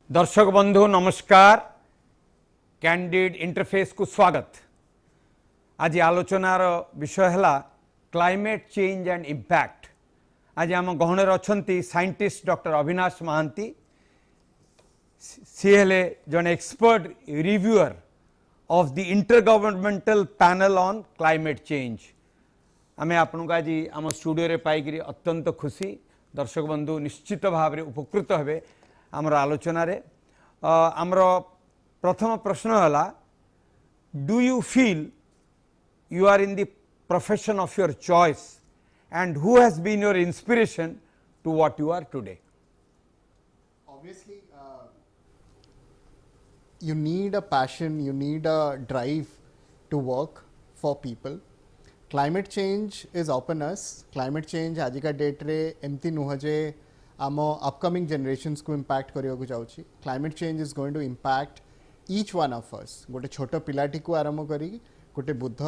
दर्शक बंधु नमस्कार। कैंडिड इंटरफेस को स्वागत। आज आलोचनार विषय है क्लाइमेट चेंज एंड इम्पैक्ट। आज आम गहणर अच्छा साइंटिस्ट डॉक्टर अविनाश महांती। सी हेले जन expert reviewer of the intergovernmental panel on climate change. आम आपन को आज आम स्टूडियो रे पाई अत्यंत खुशी। दर्शक बंधु निश्चित भाव में उपकृत हेबे आमर आलोचन आमर प्रथम प्रश्न है, do you feel you are in the profession of your choice and who has been your inspiration to what you are today? Obviously, you need a passion, you need a drive to work for people. Climate change is upon us. Climate change आज का date रे एमती नुह जे आम upcoming generations को impact करने को जाऊँगी। Climate change is going to impact each one of us. गोटे छोट पिलाटी को आरंभ करी गोटे बुद्ध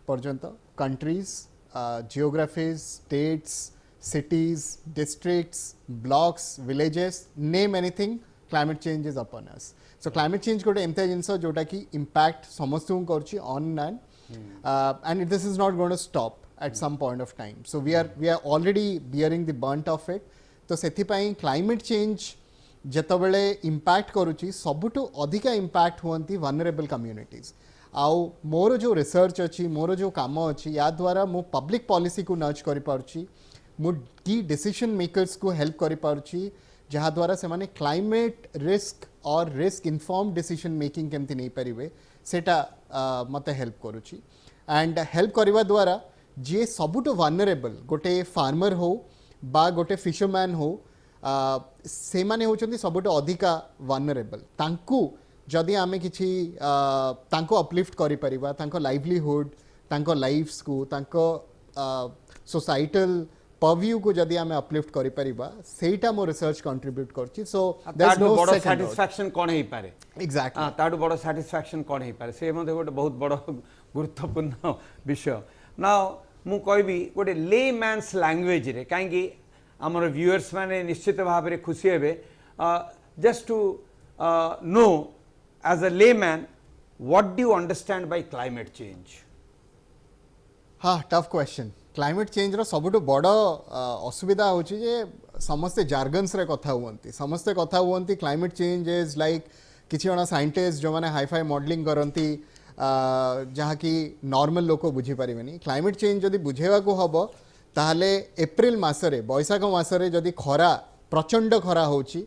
पर्यंत countries, geographies, states, cities, districts, blocks, villages, name anything, climate change is upon us. So climate change गोटे एमती जिनस जोटा कि इम्पैक्ट समस्त को on land and this is not going to stop at some point of time. So we are already bearing the brunt of it. तो सेथिपाई climate change जतबेले impact करुच्ची सबुठु अधिका impact हुअंती vulnerable communities. आउ मोर जो रिसर्च अच्छी, मोर जो काम अच्छी, या द्वारा मु पब्लिक पॉलिसी को नच करि पारुची, मु की डिसीजन मेकर्स को हेल्प करि पारुची, जहाँ द्वारा से माने क्लाइमेट रिस्क और रिस्क इनफॉर्म डिसीजन मेकिंग केमती नहीं परिवे सेटा मते हेल्प करुची। एंड हेल्प करवा द्वारा जे सबुठु वनरेबल गोटे फार्मर हो बा गोटे फिशरमैन हो, से माने होचंती सबुठु अधिका वनरेबल। तांकु जदि आमे किछि तांको अपलिफ्ट करि परिबा, तांको लाइवलीहुड, तांको लाइफ्स को, तांको सोसाइटल पर्व्यू को जदि आमे अपलिफ्ट करि परिबा, सेटा मो रिसर्च कंट्रीब्यूट करछि। सो दैट्स नो बड़ सैटिस्फैक्शन कोन हेई पारे। एग्जैक्टली ताडू बड़ सैटिस्फैक्शन कोन हेई पारे, से मध्ये गोटे बहुत बड़ गुरुत्वपूर्ण विषय। नाउ मु कहबी गोटे ले मैन्स लैंग्वेज रे, कहीं आमर व्यूअर्स माने निश्चित भाव में खुशी हेबे। Just to know as a layman what do you understand by climate change? हाँ, टफ क्वेश्चन। क्लाइमेट चेंज रो सबुठु बड़ असुविधा होची जे समस्ते जार्गन्स रे कथा हुअंती, समस्ते कथा हुअंती। क्लाइमेट चेंज इज लाइक किछि जणा साइंटिस्ट जो माने हाईफाई मॉडलिंग करंती, जहाँ कि नॉर्मल लोक बुझी पारिबेनी। क्लाइमेट चेंज जदि बुझेवा को हबो ताहले एप्रिल मासरे, बैशाख मासरे जदि खरा प्रचंड खरा होची,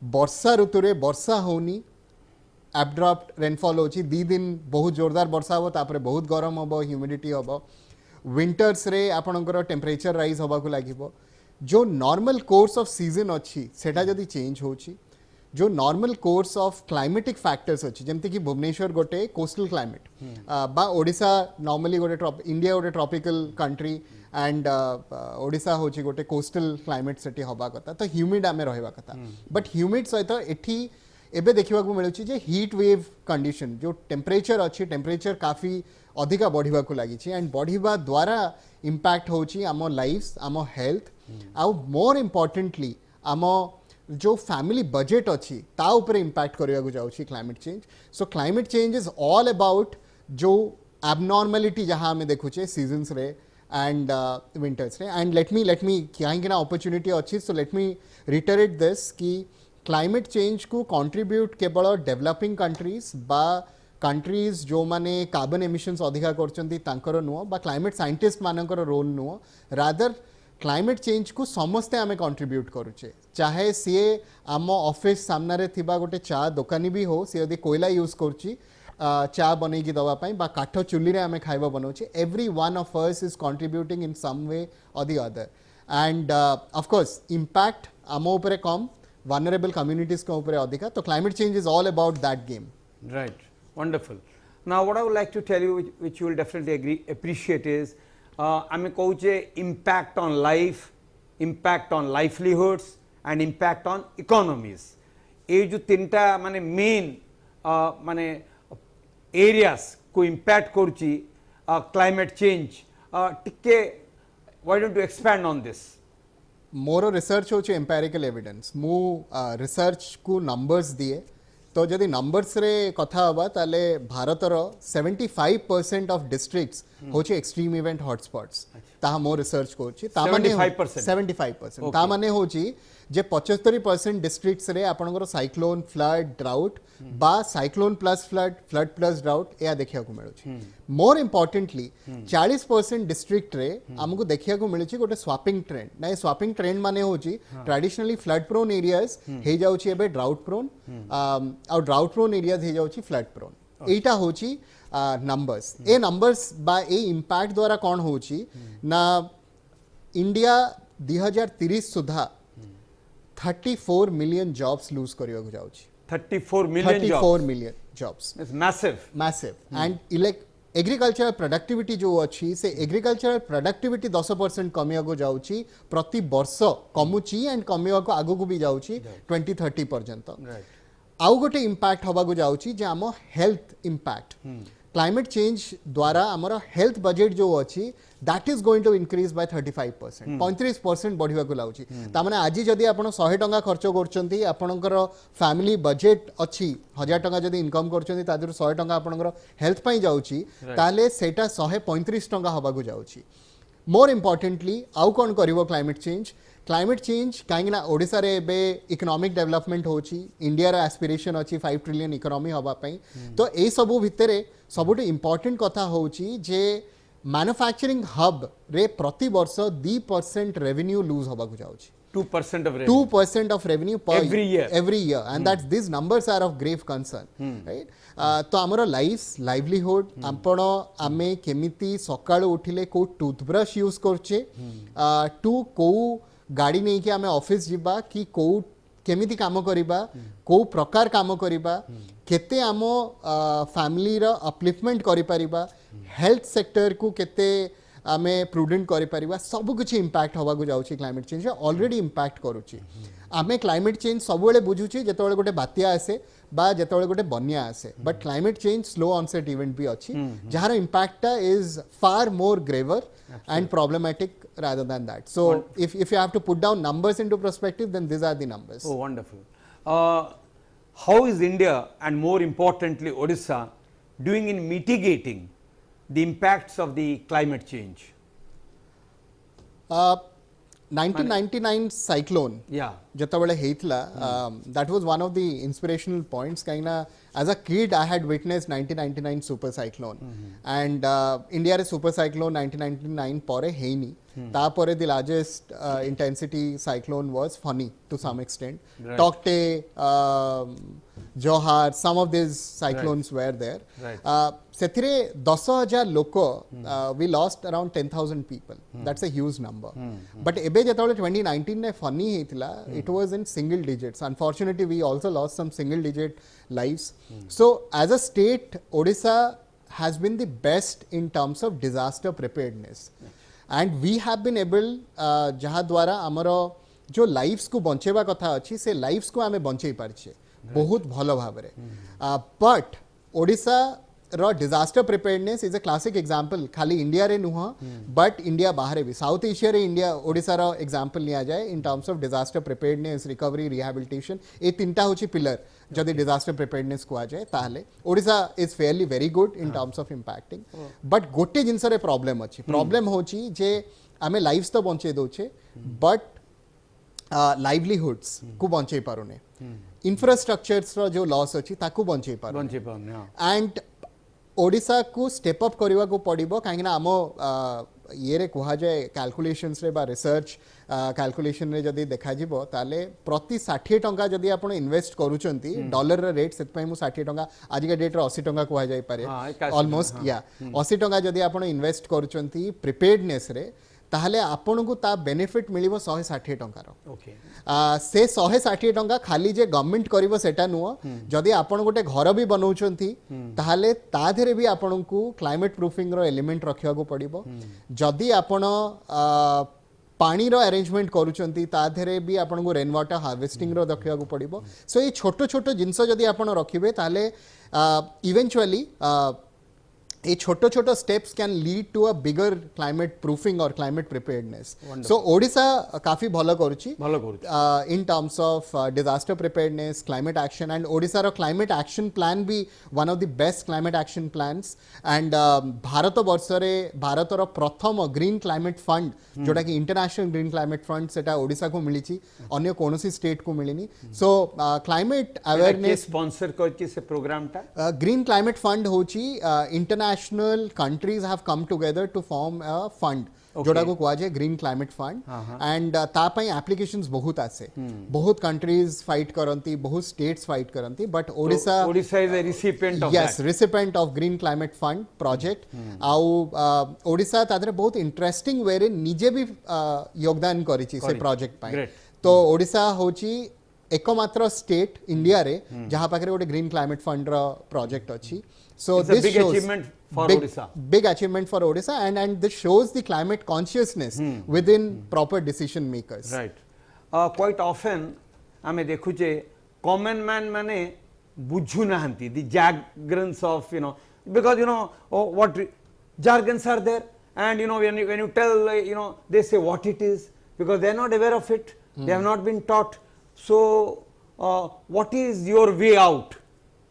वर्षा ऋतु रे वर्षा होनी, एब्ड्रप्ट रेनफॉल होची, 2 दिन बहुत जोरदार वर्षा हो, तापरे बहुत गरम हबो, ह्यूमिडिटी हबो। विंटर्स रे आपणकर टेम्परेचर राइज हवा को लागिबो। जो नॉर्मल कोर्स ऑफ सीजन अच्छी सेटा जदि चेंज होची, जो normal course of climatic factors अच्छी, जमती कि भुवनेश्वर गोटे कोस्टल क्लाइमेट बा ओडिशा नॉर्मली गोटे इंडिया गोटे ट्रॉपिकल कंट्री एंड ओडिशा होची गोटे कोस्टल क्लाइमेट सेठी हवा कथा, तो ह्यूमिड आमे रहबा कथा। बट ह्यूमिड सहित एठी एबे देखिबा को मिलुची जे हीट वेव कंडीशन, जो टेम्परेचर अच्छी, टेम्परेचर काफी अधिका बढ़िबा को लागिची एंड बढ़िबा द्वारा इम्पैक्ट होची आम लाइफ्स, आम हेल्थ, आउ मोर इम्पोर्टेंटली आम जो फैमिली बजेट अच्छी ता ऊपर इम्पैक्ट करने को जाऊँगी climate change. So climate change is all about जो एबनॉर्मेलिटी जहाँ आम देखुचे सीजन्स रे एंड विंटर्स रे। एंड लेट मी कहीं अपॉर्चुनिटी अच्छी, सो लेट मी रिटरेट दिस कि क्लाइमेट चेंज को कंट्रीब्यूट केवल डेवलपिंग कंट्रीज बा कंट्रीज जो माने कार्बन एमिशंस अधिका करचंती तांकर नुह, बा क्लाइमेट साइंटिस्ट मानकर रोल नुह, रादर क्लाइमेट चेंज को समस्ते आमे कंट्रीब्यूट करुचे। चाहे सी आम ऑफिस सामने थिबा गोटे चा दुकानी भी हो, सी यदि कोयला यूज करुची चा बनईकी दवापाई बा काठ चुली रे आमे खाइबा बनौचे, every one of us is contributing in some way or the other. And of course impact आम ऊपर कम, वनरेबल कम्युनिटीज के ऊपर अधिका। तो climate change is all about that game. Right, wonderful. Now what I would like to tell you which you will definitely appreciate is आमे कहूचे impact on life, impact on livelihoods and impact on economies. ये जो तीनटा माने main माने areas को impact करुची climate change. टिके why don't you expand on this? More research होची एम्पेरिकल एविडेंस मु रिसर्च को नंबर्स दिए तो जदि नंबर्स रे कथा हबा ताले भारतर 75% ऑफ डिस्ट्रिक्ट्स होची एक्सट्रीम इवेंट हॉटस्पॉट्स ताहा मोर रिसर्च कोची ता माने 75% ता माने होची जे 75% डिस्ट्रिक्ट्स रे आपनकर साइक्लोन फ्लड ड्राउट बा cyclone plus flood flood plus drought या देखिया को मिलुची मोर इंपोर्टेंटली 40% डिस्ट्रिक्ट रे हमको देखिया को मिलुची गोटे स्वापिंग ट्रेंड ना स्वापिंग ट्रेंड माने होची ट्रेडिशनली फ्लड प्रोन एरियाज हे जाउची एबे ड्राउट प्रोन और ड्राउट प्रोन एरियाज हे जाउची फ्लड प्रोन एटा होची नंबर्स ए नंबर्स बा ए इंपैक्ट द्वारा कोन होची ना इंडिया 2030 सुधा 34 million jobs lose करियो को जाउची 34 million jobs it's massive and agricultural productivity जो अच्छी से एग्रीकल्चरल प्रोडक्टिविटी 10% कमिया को जाउची प्रति वर्ष कमुची एंड कमिया को आगो को भी जाउची 2030 पर्यंत आउ गोटे इंपैक्ट हवा को जाउची जे आम हेल्थ इंपैक्ट क्लाइमेट चेंज द्वारा आमर हेल्थ बजेट जो अच्छी that is going to increase by 35% 35% बढ़िया को लाउची ता माने आज जदी आपण 100 टंका खर्च करचंती आपणकर फैमिली बजेट अच्छी 1000 टंका जदी इनकम करचंती तादर 100 टंका आपणकर हेल्थ पई जाउची ताले सेटा 135 टंका हबा को जाउची मोर इंपोर्टेंटली आउ कोन करिवो क्लाइमेट चेंज कहीं ओडिशा रे बे इकोनॉमिक डेवलपमेंट होची इंडिया रा एस्पिरेशन अच्छी 5 ट्रिलियन इकोनॉमी हबा पई तो ए सबु भितरे सबुटे इंपोर्टेंट कथा होची जे मैन्युफैक्चरिंग हब रे प्रति वर्ष 2% रेवेन्यू लूज हबा को जाउची 2% of revenue per every year and that's these numbers are of grave concern right तो हमरो livelihood आपण आमे केमिति सकाळ उठिले को टूथब्रश यूज करछे टू को गाड़ी नहीं कि आमे ऑफिस जिबा कि को केमिति काम करिबा को प्रकार काम करिबा केते आमो फैमिली रा अपलिफ्टमेंट करि परिबा हेल्थ सेक्टर को केते आमे प्रूडेंट करि परिबा सब कुछ इंपैक्ट होबा को जाउची क्लाइमेट चेंज ऑलरेडी इंपैक्ट करूची आमे क्लाइमेट चेंज सब बेले बुझुची जेतोळे गोटे बात्या आसे बा जेतोळे गोटे बन्या आसे but climate change slow onset event भी अछि जहार impact is far more graver and problematic rather than that. So if you have to put down numbers into perspective, then these are the numbers. Oh, wonderful. How is India and more importantly Odisha doing in mitigating the impacts of the climate change? 1999 cyclone जेतबेले हेतला that was one of the inspirational points काइना as a kid I had witnessed 1999 super cyclone and India रे super cyclone 1999 परे हेनी ता परे the largest intensity cyclone was Fani to some extent Tokte Johar some of these cyclones were there सेथिरे 10,000 लोक we lost around 10,000 people that's a huge number but एबे जेतबेले 2019 ने funny हेतला it was in single digits unfortunately we also lost some single digit lives so as a state Odisha has been the best in terms of disaster preparedness and we have been able जहा द्वारा हमरो जो lives को बंचेबा कथा अछि से lives को आमे बंचेई पारछे बहुत भलो भाबरे बट ओडिशा रो disaster preparedness is a classic example खाली इंडिया रे नुह बट इंडिया बाहर भी साउथ एशिया रे इंडिया ओडिशा रो एग्जांपल लिया जाए in terms of disaster preparedness recovery rehabilitation ए तीनटा होची पिलर जदि डिजास्टर प्रिपेयर्डनेस को आ जाए ताहले Odisha is fairly very good in terms of impacting but गोटे जिंस रे प्रॉब्लम अछि प्रॉब्लम होची जे आमे लाइव्स तो बंचे दोछे बट लाइवलीहुड्स को बंचे पारुने इंफ्रास्ट्रक्चर्स रो जो लॉस अछि ताकू बंचे पारुने एंड ओडिशा को स्टेप अप करवा को पड़िबो काहे ना आमो ये रे कहा जाए कैलकुलेशंस रे बा रिसर्च कैलकुलेशन रे जदी देखा जिवो ताले प्रति 60 टंका जदी आपण इन्वेस्ट करूचंती डॉलर रे रेट सेत पई मु 60 टंका आज के डेट रे 80 टंका कहा जाय पारे ऑलमोस्ट या 80 टंका जदी आपण इन्वेस्ट करूचंती प्रिपेयर्डनेस रे ताहले आपण को ता बेनिफिट मिलिबो 160 टंका रो से 160 टंका खाली जे गवर्नमेंट करिवो सेटा नुओ जदी आपण गोटे घर भी बनाउचंती ताहले ता धेरे भी आपण को क्लाइमेट प्रूफिंग रो एलिमेंट रखिया को पड़िबो जदी आपण पानी रो अरेंजमेंट करूचंती ता धेरे भी आपण को रेन वाटर हार्वेस्टिंग रो रखिया को पड़िबो सो ये छोटो छोटो जिंस जदी आपण रखिबे ताहले इवेंचुअली ये छोटो छोटो steps can lead to a bigger climate proofing और क्लाइमेट प्रिपेयर्डनेस सो ओडिशा काफी भलो करूची in terms of disaster preparedness climate action and Odisha रो क्लाइमेट एक्शन प्लान भी one of the best climate action plans and Bharat Varsh रे भारत रो प्रथम ग्रीन क्लाइमेट फंड जोटा कि इंटरनेशनल ग्रीन क्लाइमेट फंड सेटा ओडिशा को मिली छी अन्य कोनोसी स्टेट को मिलिनी सो क्लाइमेट अवेयरनेस स्पॉन्सर करची से प्रोग्राम ता ग्रीन क्लाइमेट फंड होची international countries have come together to form a fund जोड़ा को कहा जाए ग्रीन क्लाइमेट फंड एंड तापाई एप्लीकेशंस बहुत आसे बहुत कंट्रीज फाइट करंती बहुत स्टेट्स फाइट करंती but Odisha is a recipient of yes recipient of green climate fund project आउ ओडिशा तादरे बहुत इंटरेस्टिंग वे रे निजे भी योगदान करिछि से प्रोजेक्ट पाई तो ओडिशा होची एकमात्र स्टेट इंडिया रे जहां पाखरे गोटे ग्रीन क्लाइमेट फंड रो प्रोजेक्ट अछि so it's this a big shows achievement for Odisha. Big achievement for Odisha and this shows the climate consciousness within proper decision makers. Right. Quite often ame dekhuche common man mane bujhu nahanti the jargons of because what jargons are there and when you tell they say what it is because they are not aware of it, they have not been taught. So what is your way out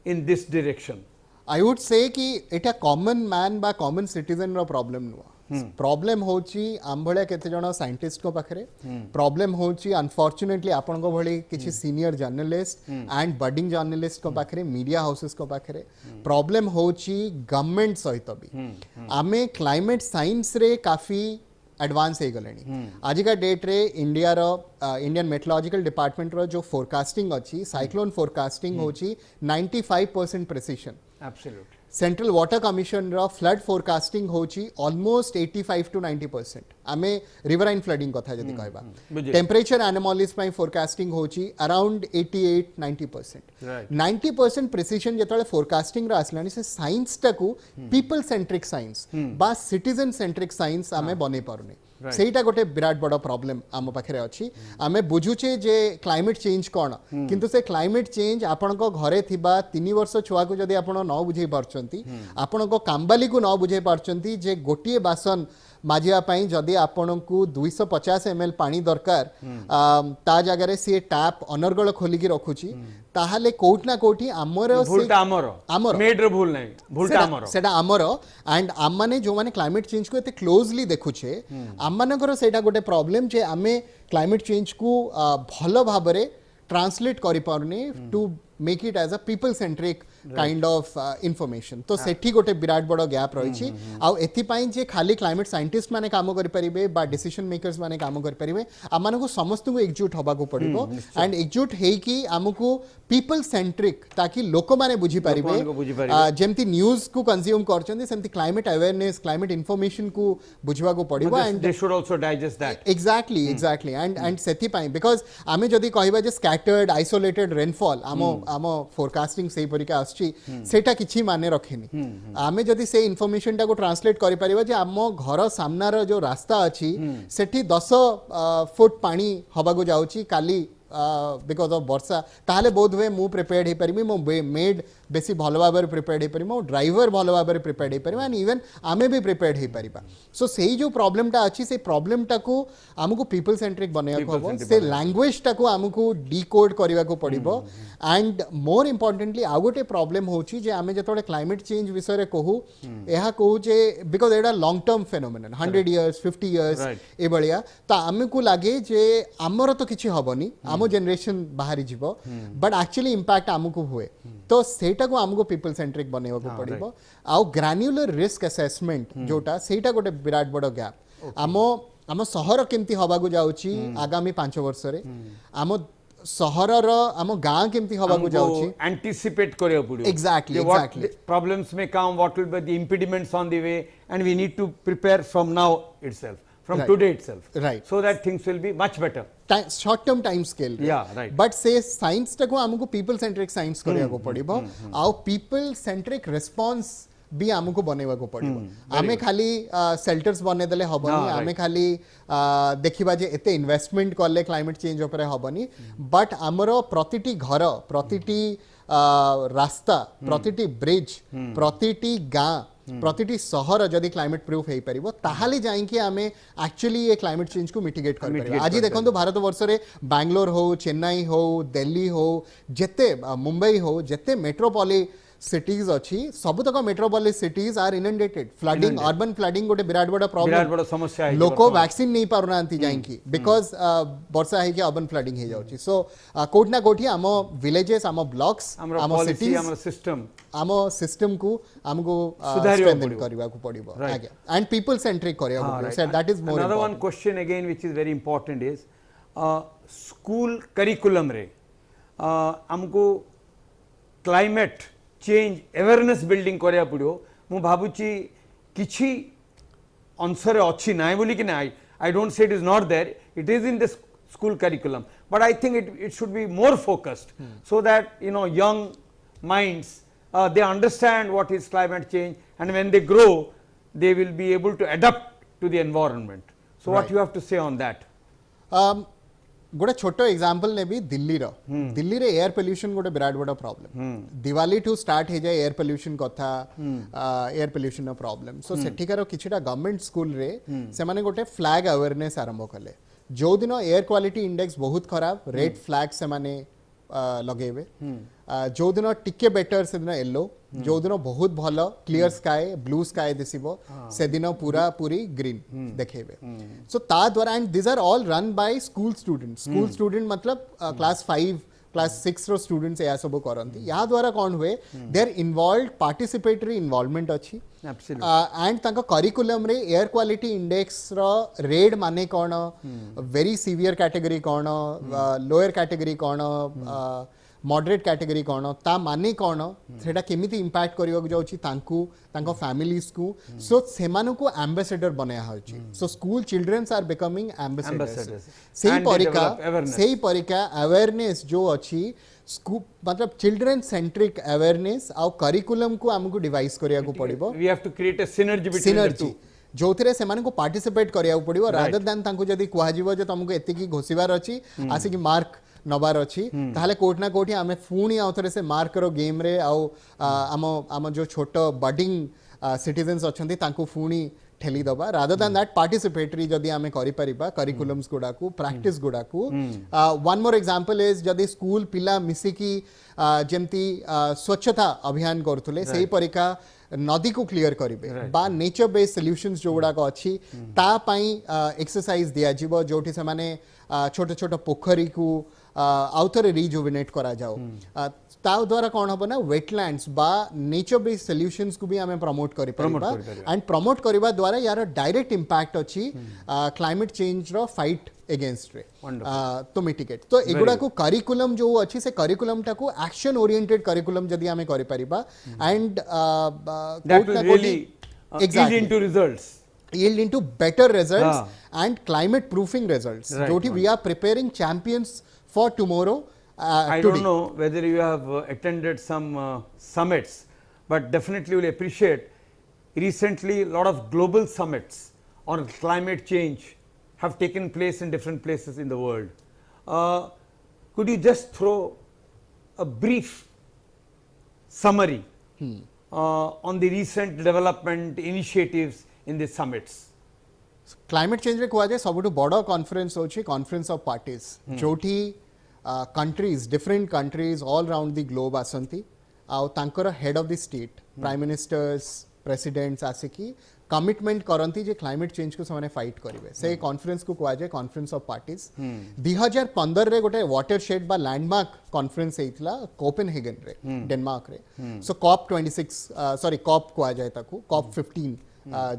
in this direction? I would say कि एटा common man बा common citizen रो problem नुआ problem होची आंभळ्या केते जण scientist को पाखरे problem होची unfortunately आपण को भली किछि senior journalist and budding journalist को पाखरे मीडिया हाउसेस को पाखरे प्रॉब्लम होची गवर्नमेंट सहित भी आमे क्लाइमेट साइंस रे काफी एडवांस हो गले आज का डेट रे इंडिया रो इंडियन मेट्रोलॉजिकल डिपार्टमेंट रो जो फोरकास्टिंग अच्छी साइक्लोन फोरकास्टिंग होची 95% precision absolutely central water commission रो फ्लड फोरकास्टिंग होची ऑलमोस्ट 85 to 90% आमे रिवराइन फ्लडिंग कथा जदी कहबा टेंपरेचर एनोमलीज पई फोरकास्टिंग होची अराउंड 88-90% 90% प्रिसिशन जतले फोरकास्टिंग रो आसलानी से साइंस टाकू पीपल सेंट्रिक साइंस बा सिटीजन सेंट्रिक साइंस आमे बने पारुनी सेटा गोटे विराट बड़ प्रॉब्लम आम पाखे अच्छी आमे बुझुचे जे क्लाइमेट चेंज कौन किंतु से क्लाइमेट चेंज आपण को घरे थिबा 3 वर्ष छुआ को जदी आपण न बुझे पारछंती आपण को कांबाली को न बुझे पारछंती जे गोटिए बासन माजिया पाई जदी आपण को 250 ml पानी दरकार ता जगह रे सी टैप अनर्गल खोली की रखुची ताहाले कोट ना कोठी आमर भूलटा आमर मेड रो भूल नहीं भूलटा आमर सेटा आमर एंड आम माने जो माने क्लाइमेट चेंज को एते क्लोजली देखुछे आम मानकर सेटा गोटे प्रॉब्लम जे आमे क्लाइमेट चेंज को भलो भाबरे ट्रांसलेट करि पारनी to make it as a people centric kind of information तो सेठी गोटे विराट बड़ गैप रही आ एथि पई जे खाली क्लाइमेट साइंटिस्ट माने काम करि परिबे बा डिसीजन मेकर्स माने काम करि परिबे आमान को समस्त को एकजुट होबा को पड़िबो एंड एकजुट हे कि हमको पीपल सेंट्रिक ताकि लोक माने बुझी परिबे जेमति न्यूज़ को कंज्यूम करचंदी सेमति क्लाइमेट अवेयरनेस क्लाइमेट इंफॉर्मेशन को बुझवा को पड़िबो and they should also digest that exactly and सेथि पई बिकॉज़ आमे जदी कहबा जे स्कैटर्ड आइसोलेटेड रेनफॉल आम फोरकास्टिंग सेही परिका सेटा किछि माने रखेनी आमे जदी से इन्फॉर्मेशन टा को ट्रांसलेट करि परिबा जे आम घर सामनार जो रास्ता अछि सेठी 10 फुट पानी हबा को जाउची काली बिकॉज ऑफ वर्षा ताहले बोध वे मु प्रिपेयर्ड हे परिबी मो मेड बेसी भलो भाबरे प्रिपेयर्ड हे परिबो ड्राइवर भलो भाबरे प्रिपेयर्ड हे परिबा एंड इवन आमे भी प्रिपेयर्ड हे परिबा सो सेही जो प्रॉब्लम टा अछि से प्रॉब्लम टा को हमको पीपल सेंट्रिक बनेया को हबो से लैंग्वेज टा को हमको डिकोड करिवा को पड़िबो एंड मोर इंपोर्टेंटली आ गोटे प्रॉब्लम होची जे आमे जतोले क्लाइमेट चेंज विषय रे कहू एहा कहू जे बिकॉज एडा long term phenomenon 100 years 50 years ए बलिया तो आमे को लागे जे हमर तो किछि हबनी आमो जनरेशन बाहरी जीवो बट एक्चुअली इंपैक्ट हमको हुए तो सेटा को हमको पीपल सेंट्रिक बनेवा को पड़िबो आ ग्रैन्युलर रिस्क असेसमेंट जोटा सेटा गोटे विराट बड़ गैप आम सहर केमती हवा को जाउची आगामी 5 वर्ष रे आम सहर आम गाँ केमती हवा को जाउची एंटीसिपेट करियो पड़ियो exactly problems may come what will be the impediments on the way and we need to prepare from now itself from today itself so that things will be much better short term time scale but say science ta ko हमको people centric science करिया को पड़िबो आ people centric response भी हमको बनेवा को पड़िबो आमे खाली shelters बने देले हबनी आमे खाली देखिबा जे एते इन्वेस्टमेंट करले क्लाइमेट चेंज ऊपर हबनी बट हमरो प्रतिटी घर प्रतिटी रास्ता प्रतिटी ब्रिज प्रतिटी गाँ प्रतिटी सहर जदि क्लाइमेट प्रूफ हो पार ताहले जाइए आम एक्चुअली ये क्लाइमेट चेंज को मिटिगेट कर पार आज देखो भारत वर्ष में बैंगलोर हो चेन्नई हो दिल्ली हो जिते मुंबई हो जिते मेट्रोपोली सिटीज अच्छी सबतक metropolis cities are inundated flooding urban flooding गोटे विराट बड़ा प्रॉब्लम समस्या लोक वैक्सीन नहीं पार ना जाइए बिकॉज वर्षा है अर्बन फ्लडिंग हो जाउची सो कोट ना कोठी आम विलेजेस आम ब्लॉक्स आम सिटीज आम सिस्टम को हमको स्ट्रेंथन करबा को पड़िबो एंड पीपल सेंट्रिक करबा को पड़िबो so that is more another one question again which is very important is school curriculum रे हमको क्लाइमेट चेंज अवेयरनेस बिल्डिंग करिया पड़ो मु भाबुची किछि अंशरे अच्छी ना बोली कि ना I don't say it is not there it is in the school curriculum but I think it should be more focused so that young minds they understand what is climate change and when they grow they will be able to adapt to the environment so what you have to say on that गोटे छोटो example ने भी दिल्ली रे air pollution गोटे विराट बड़ा problem Diwali to start हो जाए एयर पोल्यूशन कथा एयर पोल्यूशन प्रॉब्लम सो सेठिकार किछिटा गवर्नमेंट स्कूल रे से माने गोटे फ्लैग अवेयरनेस आरंभ कले जो दिन एयर क्वालिटी इंडेक्स बहुत खराब रेड फ्लैग से माने लगेबे जो दिन टिके बेटर से दिन येलो जो दिन बहुत भल क्लियर स्काई ब्लू स्काई दिसिबो से दिन पूरा पूरी ग्रीन देखेबे सो ता द्वारा and this are all run by school student मतलब क्लास 5 क्लास 6 रो स्टूडेंट्स या सब करंती या द्वारा कोन हुए they are involved participatory involvement अछि एंड तांका करिकुलम रे एयर क्वालिटी इंडेक्स रो रेड माने कोन वेरी सीवियर कैटेगरी कोन लोअर कैटेगरी कोन मॉडरेट कैटेगरी कौन ता माने कौन सेटा केमिति इंपैक्ट करियो जाउची तांकू तांको फैमिलीज को सो सेमानु को एम्बेसडर बनाया होची so school childrens are becoming ambassadors सेही परिका अवेयरनेस जो अछि स्कूल मतलब चिल्ड्रन सेंट्रिक अवेयरनेस आ करिकुलम को हमको डिवाइस करिया को पड़िबो we have to create a synergy between the two जो थे से पार्टिसिपेट करिया पड़िबो रादर देन तांको जदी कुहा जीवो जे तुमको एतिकी घोषिबार अछि आसी कि मार्क नबार अच्छी ताहले कोट ना कोठी आमे फुणी आउथरे से मार्क रो गेम रे आम जो छोट बडिंग सिटीजन्स अछंती तांको फुणी ठेली दबा रादर देन दैट पार्टिसिपेटरी जदी आमे करि परिबा करिकुलम्स गुडा को प्रैक्टिस गुडा को वन मोर एग्जांपल इज जदी स्कूल पिला मिसी की जेमती स्वच्छता अभियान करथुले सेही परिका नदी को क्लियर करिवे बा नेचर बेस्ड सॉल्यूशंस जो गुडा को अच्छी ता पई एक्सरसाइज दिया जीवो जोठी से माने छोट छोट पोखरी को आउथरे रिजुविनेट करा जाओ ता द्वारा कौन हम ना वेटलैंड्स बा नेचर बेस्ड सॉल्यूशंस को भी हमें प्रमोट करि परबा एंड प्रमोट करबा द्वारा यार डायरेक्ट इंपैक्ट अछि क्लाइमेट चेंज रो फाइट अगेंस्ट रे तो मिटिगेट तो एगुडा को करिकुलम जो अच्छी से करिकुलम टा को एक्शन ओरिएंटेड करिकुलम जदी हमें करि परिबा and that will really yield into results yield into better results and climate proofing results joti we are preparing champions for tomorrow I don't know whether you have attended some summits but definitely will appreciate recently a lot of global summits on climate change have taken place in different places in the world could you just throw a brief summary on the recent development initiatives in the summits climate change रे कुआ जे सबटु बड़ conference होची conference of parties जोठी countries different countries all round the globe आसंती आ तांकर head of the state prime ministers presidents आसिकी commitment करंती जे क्लाइमेट चेंज को सने फाइट करिवे से कॉन्फ्रेंस को कुआ जे कॉन्फ्रेंस ऑफ पार्टीज 2015 रे गोटे वाटरशेड बा लैंडमार्क कॉन्फ्रेंस हेइतला कोपेनहेगन रे डेनमार्क रे सो कॉप 26 सॉरी कॉप कुआ जाय ताकू कॉप 15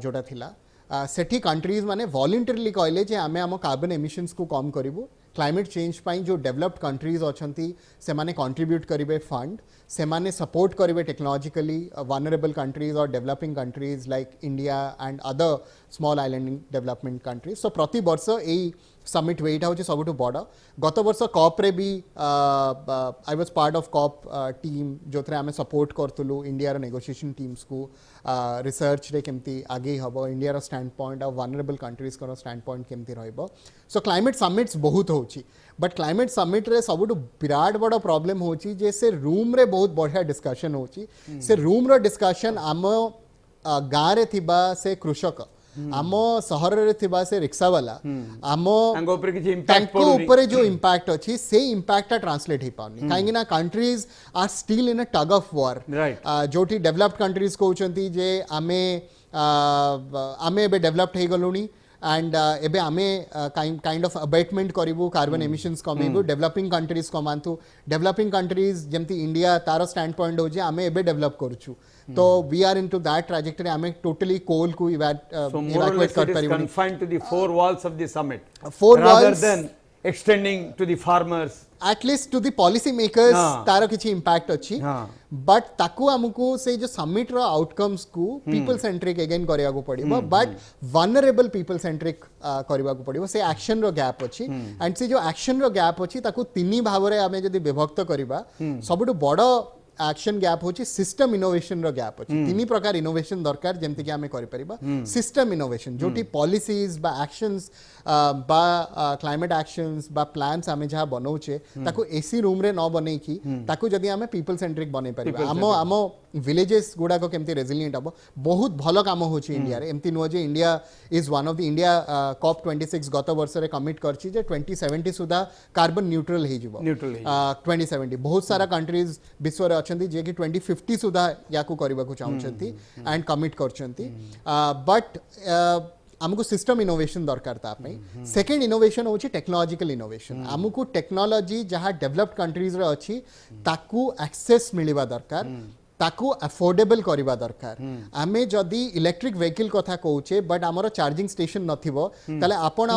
जोटा थिला सेठी कंट्रीज माने वॉलंटरली कहले जे आमे हम कार्बन एमिशंस को कम करिवो क्लाइमेट चेंज पाई जो डेवलप्ड कंट्रीज अछंती से माने कंट्रीब्यूट करिवे फंड से माने सपोर्ट करिवे टेक्नोलॉजिकली वनरेबल कंट्रीज और developing countries like India and other small island development countries so प्रति वर्ष एई समिट वेट होची सबटु बड़ गत वर्ष कॉप रे भी I was part of COP team जो थे आमे सपोर्ट करतलु इंडिया रो नेगोशिएशन टीम्स को रिसर्च रे केमती आगे हबो इंडिया रो stand point of vulnerable countries को स्टैंड पॉइंट केमती रहइबो सो क्लाइमेट समिट्स बहुत होची बट क्लाइमेट समिट रे सबटु विराट बड़ प्रॉब्लम होची जे से रूम रे बहुत बढ़िया डिस्कशन होची से रूम रो डिस्कशन आम गाँव रे थिबा से कृषक आम सहर रे थिबा से रिक्शा वाला आम ऊपर जो इम्पैक्ट अच्छी से इम्पैक्ट ट्रांसलेट हो पाउनी कहीं ना countries are still in a tug of war जोटी डेवलप्ड कंट्रीज कहउचंती जे आमे आमे एबे डेवलप्ड हे गलुनी एंड एबे आमे काइंड ऑफ अबेटमेंट करिवु कार्बन एमिशंस कमेबु डेवलपिंग कंट्रीज कमांतु डेवलपिंग कंट्रीज जेमती इंडिया तार स्टैंड पॉइंट हो जे आमे एबे डेवलप करूछु तो we are into that trajectory आमे टोटली कोल को इवैक्यूएट कर परिबो confined to the four walls of the summit four rather walls than extending to the farmers at least to the policy makers तार किछि impact अछि but ताकू हमकु से जो summit रो outcomes को पीपल सेंट्रिक अगेन करिया को पड़िबो बट वनरेबल पीपल सेंट्रिक करिवा को पड़िबो से एक्शन रो गैप अछि एंड से जो एक्शन रो गैप अछि ताकू तीनी भावरे हमें जदी विभक्त करिबा सबटु बडो एक्शन गैप होची सिस्टम इनोवेशन रो गैप होची तीनी प्रकार इनोवेशन दरकार जेमति कि हमें करि परिबा सिस्टम इनोवेशन जोटी पॉलिसीज बा एक्शंस बा क्लाइमेट एक्शंस बा प्लान्स हमें जहाँ बनौचे ताको एसी रूम रे न बनै की ताको जदी हमें पीपल सेंट्रिक बनै परिबा आमो विलेजेस गुडा को केमति रेजिलिएंट हबो बहुत भलो काम होची इंडिया रे एमति नो जे India is one of the India COP 26 गत वर्ष रे कमिट करची जे 2070 सुधा कार्बन न्यूट्रल हे जिवो 2070 बहुत सारा कंट्रीज विश्व रे अछंती जे कि 2050 सुधा याकू करबा को चाहउछंती एंड कमिट करछंती बट आमको सिस्टम इनोवेशन दरकार ता पे सेकंड इनोवेशन होची टेक्नोलॉजिकल इनोवेशन आमको टेक्नोलॉजी जहां डेवलप्ड कंट्रीज रे अछि ताकू एक्सेस मिलिबा दरकार ताकू अफोर्डेबल करिबा दरकार आमे जदी इलेक्ट्रिक व्हीकल कथा कहउचे बट हमर चार्जिंग स्टेशन नथिबो तले आपण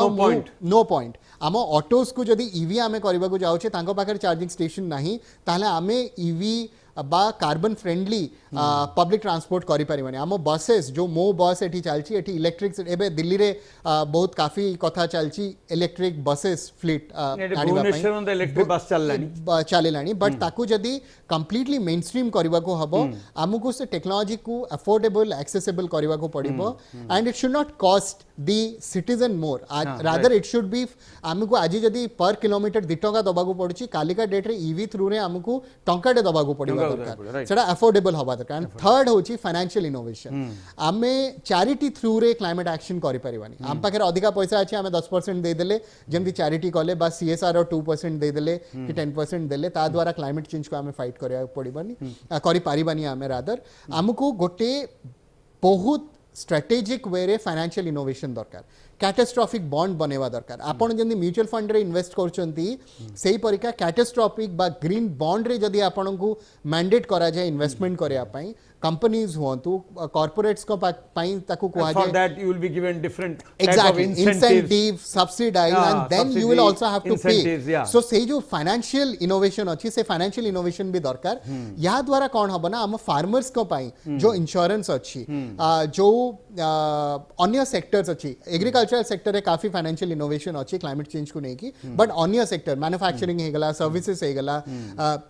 नो पॉइंट आम ऑटोस को जदी ईवी आमे करबा को जाउचे तांको पाकर चार्जिंग स्टेशन नाही ताले आमे ईवी बा कार्बन फ्रेंडली पब्लिक ट्रांसपोर्ट करि परिबानी आम बसेस जो मो बस एठी चलची एठी इलेक्ट्रिक एबे दिल्ली रे बहुत काफी कथा चलची इलेक्ट्रिक बसेस फ्लीट भुवनेश्वर में इलेक्ट्रिक बस चलेलानी बट ताकू जदी कंप्लीटली मेन स्ट्रीम करबा को हबो हमकु से टेक्नोलॉजी को अफोर्डेबल एक्सेसिबल करबा को पड़िबो and it should not cost the citizen more rather it should be हमकु आज जदी पर किलोमीटर 2 टका दबा को पड़ची कालिका डेट रे ईवी थ्रू रे हमकु टंकाटे दबा को पड़िबो दरकार सेटा अफोर्डेबल हबा दरकार एंड थर्ड होची फाइनेंशियल इनोवेशन आमे चैरिटी थ्रू रे क्लाइमेट एक्शन करि परिबानी हम पाखे अधिका पैसा अछि हमें 10% दे देले जेमति चैरिटी कले बा सीएसआर और 2% दे देले कि 10% देले ता द्वारा क्लाइमेट चेंज को हमें फाइट करिया पड़िबानी करि परिबानी हमें रादर हमकु गोटे बहुत स्ट्रेटेजिक वे रे फाइनेंशियल इनोवेशन दरकार कैटास्ट्रोफिक बॉन्ड बनेवा दरकार आपण जंदी म्यूचुअल फंड रे इन्वेस्ट करचंती सेही परिका कैटास्ट्रोफिक बा ग्रीन बॉन्ड रे जदी आपण को मैंडेट करा जाय इन्वेस्टमेंट करिया पई कंपनीज होंतु कॉर्पोरेट्स को पाई ताकू को for that you will be given different exactly incentive subsidize and then you will also have to pay so से जो फाइनेंशियल इनोवेशन अछि से फाइनेंशियल इनोवेशन भी दरकार या द्वारा कोन हबो ना हम फार्मर्स को पाई जो इंश्योरेंस अछि जो अन्य सेक्टर्स अछि एग्रीकल्चरल सेक्टर रे काफी फाइनेंशियल इनोवेशन अछि क्लाइमेट चेंज को नै की बट अन्य सेक्टर मैन्युफैक्चरिंग हे गला सर्विसेज हे गला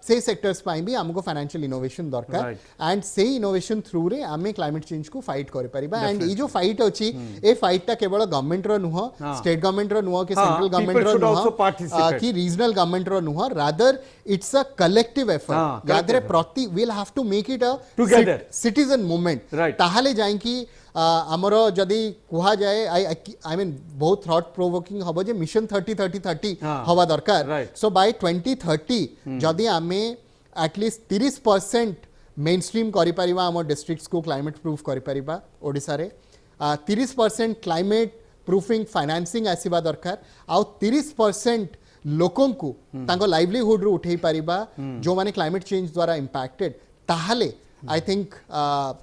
से सेक्टर्स पाई भी हमको फाइनेंशियल इनोवेशन दरकार एंड से इनोवेशन थ्रू रे आमे क्लाइमेट चेंज को फाइट करि परिबा एंड ई जो फाइट अछि ए फाइट ता केवल गवर्नमेंट रो नुह स्टेट गवर्नमेंट रो नुह कि सेंट्रल गवर्नमेंट रो नुह कि रीजनल गवर्नमेंट रो नुह rather it's a collective effort यादरे प्रति will have to make it a citizen movement ताहाले जाय कि आमर जदि कुहा जाए आई मीन बहुत थॉट प्रोवोकिंग हबो जे मिशन 30-30-30 हवा दरकार सो बाय 2030 जदि आमे एटलीस्ट 30% मेन स्ट्रीम करि परिबा हमर डिस्ट्रिक्ट्स को क्लाइमेट प्रूफ करि परिबा ओडिसा रे 30% क्लाइमेट प्रूफिंग फाइनेंसिंग आसीबा दरकार आ 30% लोकों को तांको लाइवलीहुड रो उठै परिबा जो माने क्लाइमेट चेंज द्वारा impacted ताहाले I think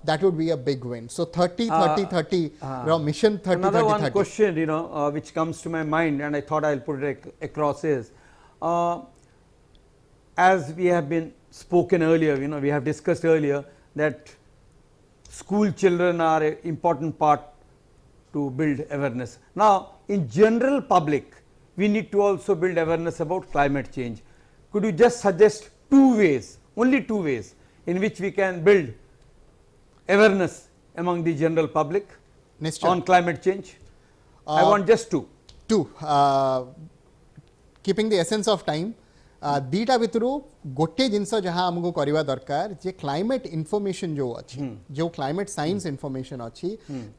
that would be a big win. So 30-30-30 mission 30-30-30. Another one question, which comes to my mind, and I thought I'll put it across is, as we have been spoken earlier, we have discussed earlier that school children are an important part to build awareness. Now, in general public, we need to also build awareness about climate change. Could you just suggest 2 ways, only 2 ways, in which we can build awareness among the general public on climate change? I want just 2. Keeping the essence of time, दीटा भितरु गोटे जिनस जहाँ आमको करवा दरकार जे climate information जो अच्छी जो climate science information अच्छी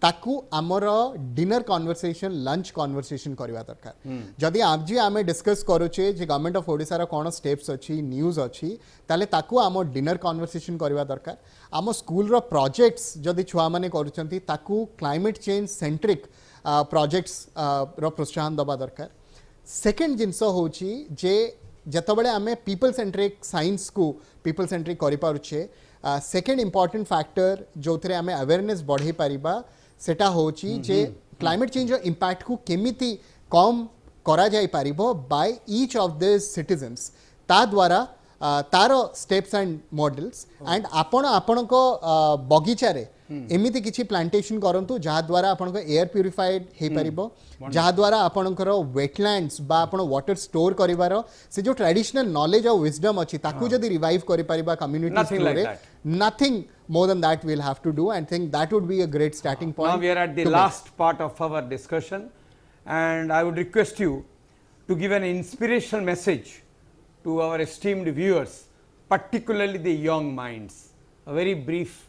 ताकू आमर डिनर कन्वर्सेशन लंच कन्वर्सेशन करवा दरकार जदि आज आमे डिस्कस करूचे जे गवर्नमेंट ऑफ ओडिशा रा कोन स्टेप्स अच्छी न्यूज अच्छी ताले ताकू आम डिनर कन्वर्सेशन करवा दरकार आम स्कूल रो प्रोजेक्ट्स जदि छुआ माने करूचंती ताकू क्लाइमेट चेंज सेंट्रिक प्रोजेक्ट्स रो प्रोत्साहन दबा दरकार सेकेंड जिनस होची जे जतबले आमे पीपल सेंट्रिक साइंस को पीपल सेंट्रिक करि पारुछे सेकेंड इंपोर्टेंट फैक्टर जो थरे आमे अवेयरनेस बढ़े पारिबा सेटा होची जे क्लाइमेट चेंज इंपैक्ट को केमिति कम करा जाय पारिबो by each of this citizens ता द्वारा तार स्टेप्स एंड मॉडल्स एंड आपण आपण को बगीचा रे एमिति किछि प्लांटेशन करंतु जहा द्वारा आपण को एयर प्यूरिफाइड हे परिबो जहा द्वारा आपण को वेटलैंड्स बा आपण वाटर स्टोर करिवार से जो ट्रेडिशनल नॉलेज और विजडम अछि ताकू जदी रिवाइव करि परिबा कम्युनिटी रे nothing more than that we'll have to do and think that would be a great starting point. Now we are at the last part of our discussion and I would request you to give an inspirational message to our esteemed viewers, particularly the young minds. A very brief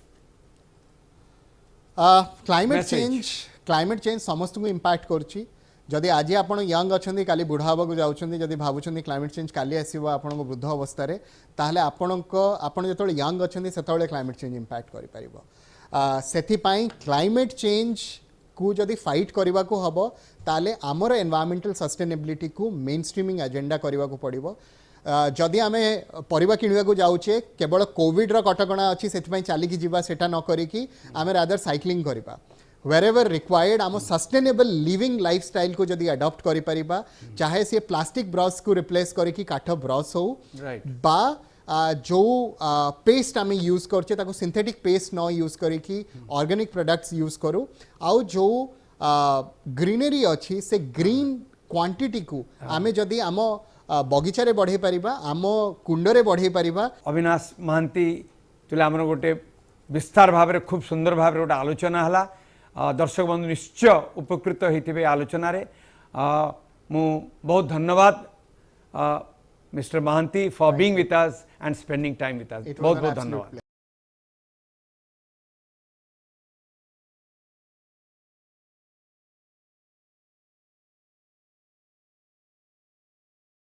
climate change समस्त को impact करछि जदि आज आपण young अछंती काली बुढ़ा हबा को जाउछंती जदि भाबुछंती क्लाइमेट चेंज काली आसीबो आपण को वृद्ध अवस्था रे ताहले आपण जतोले यंग अछंती सेतोले क्लाइमेट चेंज इम्पैक्ट करि परिबो सेथि पई क्लाइमेट चेंज को जदि फाइट करबा को हबो ताहले हमर एनवायरमेंटल सस्टेनेबिलिटी को मेन स्ट्रीमिंग एजेंडा करबा को पड़िबो जदि आमे परिबा किणवा को जाउछे केवल कोविड रो कटकणा अछि सेथि पई चाली की जीवा सेटा न करी की आमे रादर साइक्लिंग करबा wherever required आम सस्टेनेबल लिविंग लाइफस्टाइल को जदि अडॉप्ट करि परिबा चाहे से प्लास्टिक ब्रश को रिप्लेस करी की काठ ब्रश हो बा जो पेस्ट आम यूज करछे ताको सिंथेटिक पेस्ट न यूज करी की ऑर्गेनिक प्रोडक्ट्स यूज करू आउ जो ग्रीनरी अच्छी से ग्रीन क्वांटिटी को आमे जदि आम बगीचा रे बढ़े परिबा आम कुंड रे बढ़े परिबा अविनाश महांती तुले हमर गोटे विस्तार भाव रे खूब सुंदर भाव रे गोटे आलोचना हला दर्शक बंधु निश्चय उपकृत होइथिबे आलोचना रे मु बहुत धन्यवाद mister Mohanty for being with us and spending time with us बहुत बहुत धन्यवाद।